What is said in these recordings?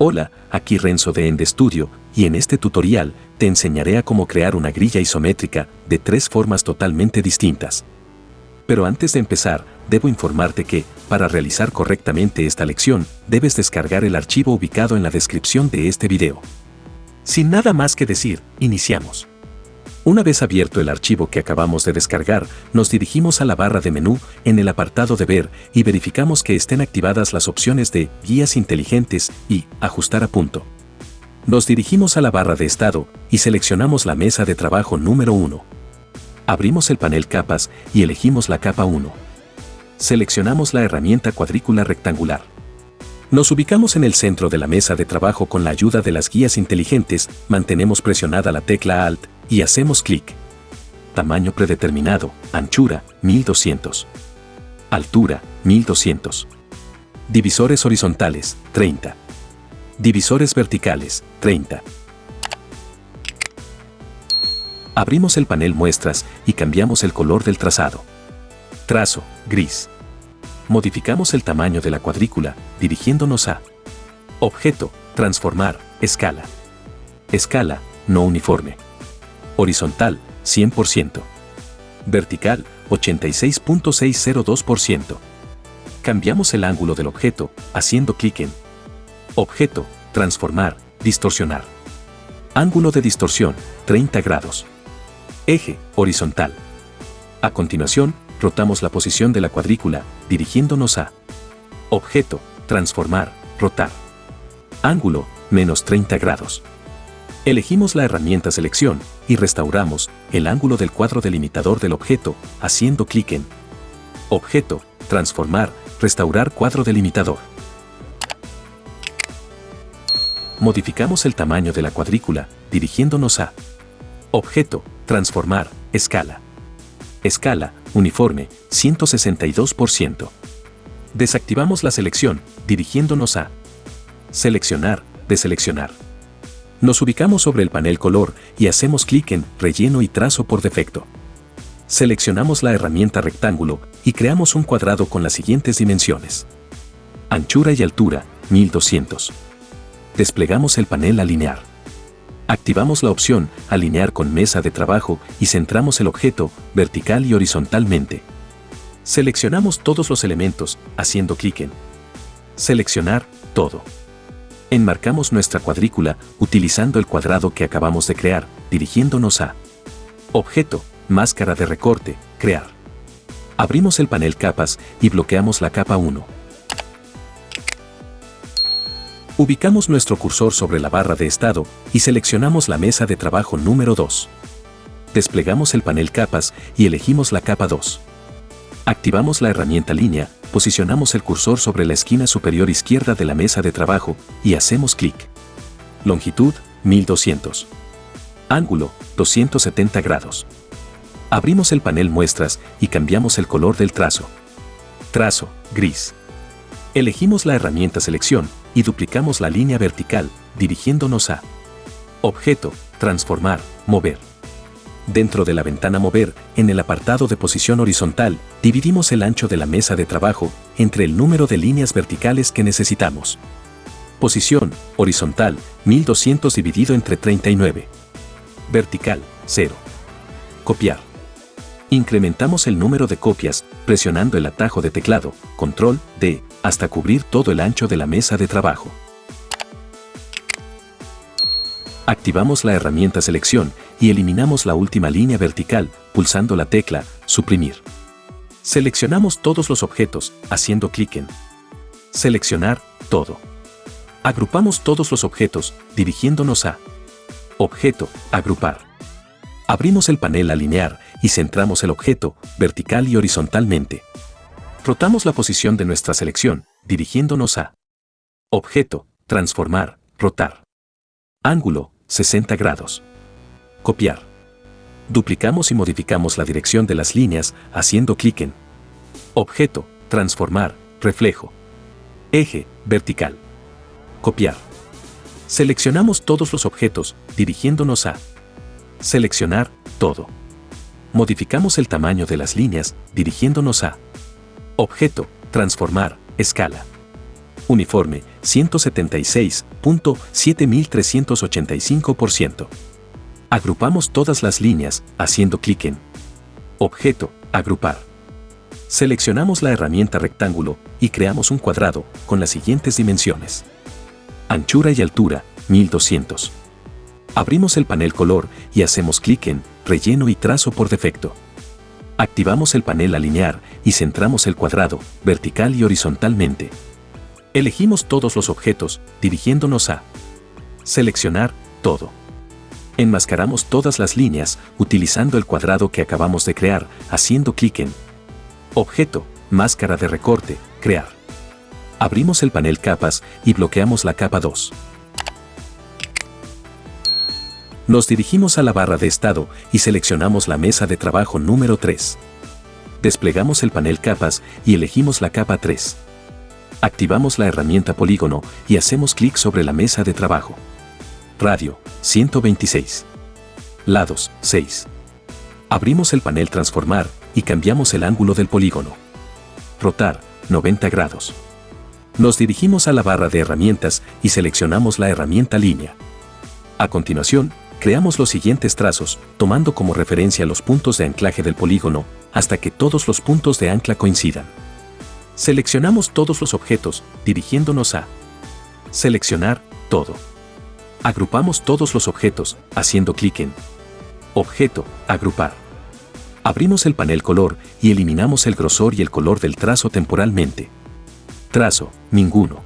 Hola, aquí Renzo de Ende Studio, y en este tutorial te enseñaré a cómo crear una grilla isométrica de 3 formas totalmente distintas. Pero antes de empezar, debo informarte que, para realizar correctamente esta lección, debes descargar el archivo ubicado en la descripción de este video. Sin nada más que decir, iniciamos. Una vez abierto el archivo que acabamos de descargar, nos dirigimos a la barra de menú en el apartado de Ver y verificamos que estén activadas las opciones de Guías inteligentes y Ajustar a punto. Nos dirigimos a la barra de Estado y seleccionamos la mesa de trabajo número 1. Abrimos el panel Capas y elegimos la capa 1. Seleccionamos la herramienta cuadrícula rectangular. Nos ubicamos en el centro de la mesa de trabajo con la ayuda de las guías inteligentes, mantenemos presionada la tecla Alt y hacemos clic. Tamaño predeterminado, anchura, 1200. Altura, 1200. Divisores horizontales, 30. Divisores verticales, 30. Abrimos el panel Muestras y cambiamos el color del trazado. Trazo, gris. Modificamos el tamaño de la cuadrícula, dirigiéndonos a Objeto, Transformar, Escala. Escala, no uniforme. Horizontal, 100%. Vertical, 86.602%. Cambiamos el ángulo del objeto, haciendo clic en Objeto, Transformar, Distorsionar. Ángulo de distorsión, 30 grados. Eje, horizontal. A continuación, rotamos la posición de la cuadrícula, dirigiéndonos a Objeto, Transformar, Rotar. Ángulo, menos 30 grados. Elegimos la herramienta Selección y restauramos el ángulo del cuadro delimitador del objeto, haciendo clic en Objeto, Transformar, Restaurar cuadro delimitador. Modificamos el tamaño de la cuadrícula, dirigiéndonos a Objeto, Transformar, Escala. Escala, uniforme, 162%. Desactivamos la selección, dirigiéndonos a Seleccionar, Deseleccionar. Nos ubicamos sobre el panel Color y hacemos clic en Relleno y Trazo por defecto. Seleccionamos la herramienta Rectángulo y creamos un cuadrado con las siguientes dimensiones. Anchura y altura, 1200. Desplegamos el panel Alinear. Activamos la opción Alinear con mesa de trabajo y centramos el objeto vertical y horizontalmente. Seleccionamos todos los elementos, haciendo clic en Seleccionar todo. Enmarcamos nuestra cuadrícula utilizando el cuadrado que acabamos de crear, dirigiéndonos a Objeto, Máscara de recorte, Crear. Abrimos el panel Capas y bloqueamos la capa 1. Ubicamos nuestro cursor sobre la barra de estado y seleccionamos la mesa de trabajo número 2. Desplegamos el panel Capas y elegimos la capa 2. Activamos la herramienta Línea, posicionamos el cursor sobre la esquina superior izquierda de la mesa de trabajo y hacemos clic. Longitud, 1200. Ángulo, 270 grados. Abrimos el panel Muestras y cambiamos el color del trazo. Trazo, gris. Elegimos la herramienta Selección y duplicamos la línea vertical, dirigiéndonos a Objeto, Transformar, Mover. Dentro de la ventana Mover, en el apartado de Posición Horizontal, dividimos el ancho de la mesa de trabajo entre el número de líneas verticales que necesitamos. Posición horizontal, 1200 dividido entre 39. Vertical, 0. Copiar. Incrementamos el número de copias, presionando el atajo de teclado, Control D, hasta cubrir todo el ancho de la mesa de trabajo. Activamos la herramienta Selección y eliminamos la última línea vertical, pulsando la tecla Suprimir. Seleccionamos todos los objetos, haciendo clic en Seleccionar todo. Agrupamos todos los objetos, dirigiéndonos a Objeto, Agrupar. Abrimos el panel Alinear y centramos el objeto, vertical y horizontalmente. Rotamos la posición de nuestra selección, dirigiéndonos a Objeto, Transformar, Rotar. Ángulo, 60 grados. Copiar. Duplicamos y modificamos la dirección de las líneas, haciendo clic en Objeto, Transformar, Reflejo. Eje, vertical. Copiar. Seleccionamos todos los objetos, dirigiéndonos a Seleccionar todo. Modificamos el tamaño de las líneas, dirigiéndonos a Objeto, Transformar, Escala. Uniforme, 176.7385%. Agrupamos todas las líneas, haciendo clic en Objeto, Agrupar. Seleccionamos la herramienta rectángulo y creamos un cuadrado con las siguientes dimensiones. Anchura y altura, 1200. Abrimos el panel color y hacemos clic en Relleno y trazo por defecto. Activamos el panel alinear y centramos el cuadrado, vertical y horizontalmente. Elegimos todos los objetos, dirigiéndonos a Seleccionar todo. Enmascaramos todas las líneas utilizando el cuadrado que acabamos de crear, haciendo clic en Objeto, Máscara de recorte, Crear. Abrimos el panel Capas y bloqueamos la capa 2. Nos dirigimos a la barra de estado y seleccionamos la mesa de trabajo número 3. Desplegamos el panel Capas y elegimos la capa 3. Activamos la herramienta Polígono y hacemos clic sobre la mesa de trabajo. Radio, 126. Lados, 6. Abrimos el panel Transformar y cambiamos el ángulo del polígono. Rotar, 90 grados. Nos dirigimos a la barra de herramientas y seleccionamos la herramienta Línea. A continuación, creamos los siguientes trazos, tomando como referencia los puntos de anclaje del polígono, hasta que todos los puntos de ancla coincidan. Seleccionamos todos los objetos, dirigiéndonos a Seleccionar todo. Agrupamos todos los objetos, haciendo clic en Objeto, Agrupar. Abrimos el panel Color y eliminamos el grosor y el color del trazo temporalmente. Trazo, ninguno.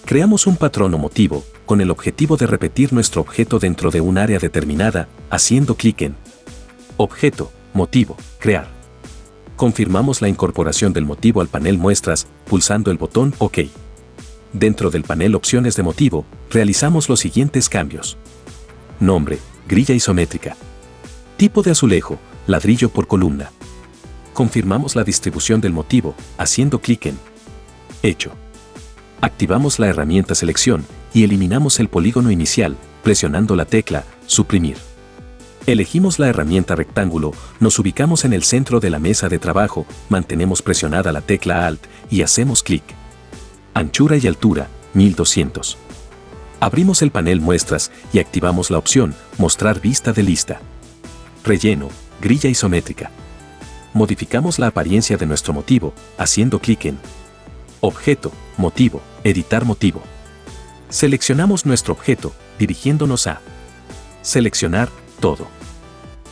Creamos un patrón o motivo, con el objetivo de repetir nuestro objeto dentro de un área determinada, haciendo clic en Objeto, Motivo, Crear. Confirmamos la incorporación del motivo al panel Muestras, pulsando el botón OK. Dentro del panel Opciones de motivo, realizamos los siguientes cambios. Nombre, grilla isométrica. Tipo de azulejo, ladrillo por columna. Confirmamos la distribución del motivo, haciendo clic en Hecho. Activamos la herramienta Selección y eliminamos el polígono inicial, presionando la tecla Suprimir. Elegimos la herramienta Rectángulo, nos ubicamos en el centro de la mesa de trabajo, mantenemos presionada la tecla Alt y hacemos clic. Anchura y altura, 1200. Abrimos el panel Muestras y activamos la opción Mostrar vista de lista. Relleno, grilla isométrica. Modificamos la apariencia de nuestro motivo, haciendo clic en Objeto, Motivo, Editar motivo. Seleccionamos nuestro objeto, dirigiéndonos a Seleccionar todo.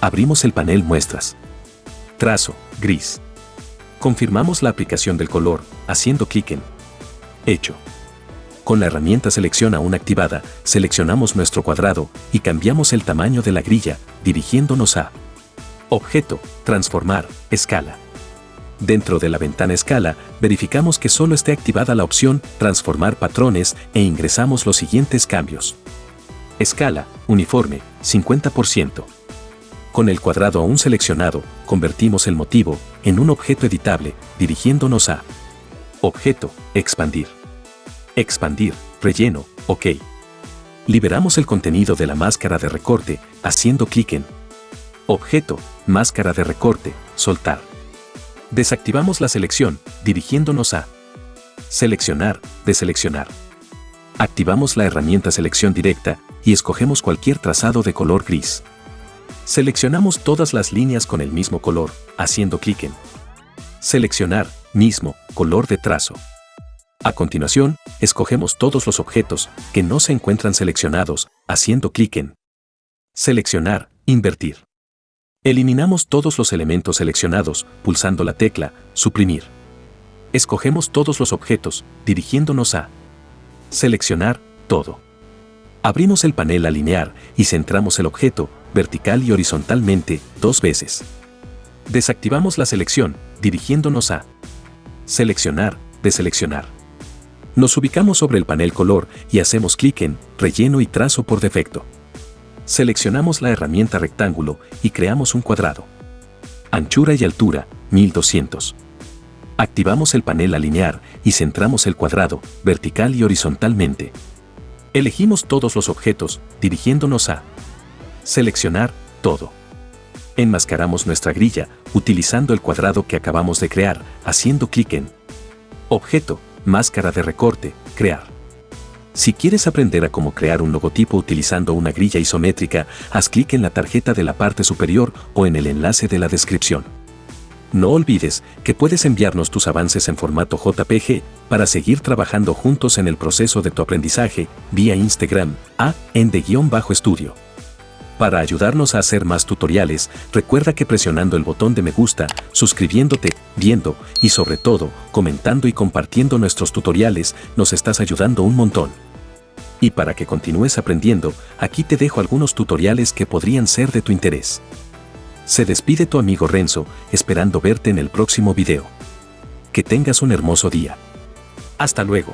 Abrimos el panel Muestras. Trazo, gris. Confirmamos la aplicación del color, haciendo clic en Hecho. Con la herramienta Selección aún activada, seleccionamos nuestro cuadrado y cambiamos el tamaño de la grilla, dirigiéndonos a Objeto, Transformar, Escala. Dentro de la ventana Escala, verificamos que solo esté activada la opción Transformar patrones e ingresamos los siguientes cambios. Escala, uniforme, 50%. Con el cuadrado aún seleccionado, convertimos el motivo en un objeto editable, dirigiéndonos a Objeto, Expandir. Expandir, relleno, OK. Liberamos el contenido de la máscara de recorte, haciendo clic en Objeto, Máscara de recorte, Soltar. Desactivamos la selección, dirigiéndonos a Seleccionar, Deseleccionar. Activamos la herramienta Selección directa y escogemos cualquier trazado de color gris. Seleccionamos todas las líneas con el mismo color, haciendo clic en Seleccionar, mismo, color de trazo. A continuación, escogemos todos los objetos que no se encuentran seleccionados, haciendo clic en Seleccionar, Invertir. Eliminamos todos los elementos seleccionados, pulsando la tecla Suprimir. Escogemos todos los objetos, dirigiéndonos a Seleccionar todo. Abrimos el panel Alinear y centramos el objeto, vertical y horizontalmente, 2 veces. Desactivamos la selección, dirigiéndonos a Seleccionar, Deseleccionar. Nos ubicamos sobre el panel Color y hacemos clic en Relleno y trazo por defecto. Seleccionamos la herramienta Rectángulo y creamos un cuadrado. Anchura y altura, 1200. Activamos el panel Alinear y centramos el cuadrado, vertical y horizontalmente. Elegimos todos los objetos, dirigiéndonos a Seleccionar todo. Enmascaramos nuestra grilla, utilizando el cuadrado que acabamos de crear, haciendo clic en Objeto, Máscara de recorte, crear. Si quieres aprender a cómo crear un logotipo utilizando una grilla isométrica, haz clic en la tarjeta de la parte superior o en el enlace de la descripción. No olvides que puedes enviarnos tus avances en formato JPG para seguir trabajando juntos en el proceso de tu aprendizaje vía Instagram @ende_estudio. Para ayudarnos a hacer más tutoriales, recuerda que presionando el botón de me gusta, suscribiéndote, viendo y sobre todo, comentando y compartiendo nuestros tutoriales, nos estás ayudando un montón. Y para que continúes aprendiendo, aquí te dejo algunos tutoriales que podrían ser de tu interés. Se despide tu amigo Renzo, esperando verte en el próximo video. Que tengas un hermoso día. Hasta luego.